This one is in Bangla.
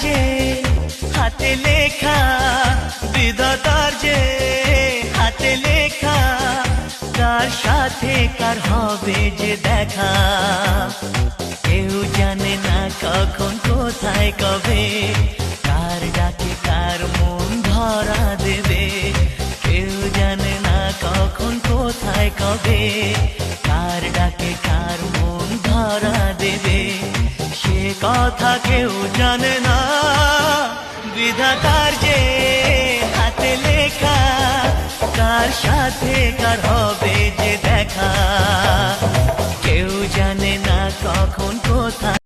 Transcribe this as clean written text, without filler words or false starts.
যে হাতে লেখা, বিধাতার যে হাতে লেখা, কার সাথে কার হবে যে দেখা। কেউ জানে না কখন কোথায় কবে, কার ডাকে কার মন ধরা দেবে। কেউ জানে না কখন কোথায় কবে, কার ডাকে কার মন ধরা দেবে। সে কথা কেউ জানে না, বিধাতার যে হাতে লেখা, কার সাথে কার হবে যে দেখা। কেউ জানে না কখন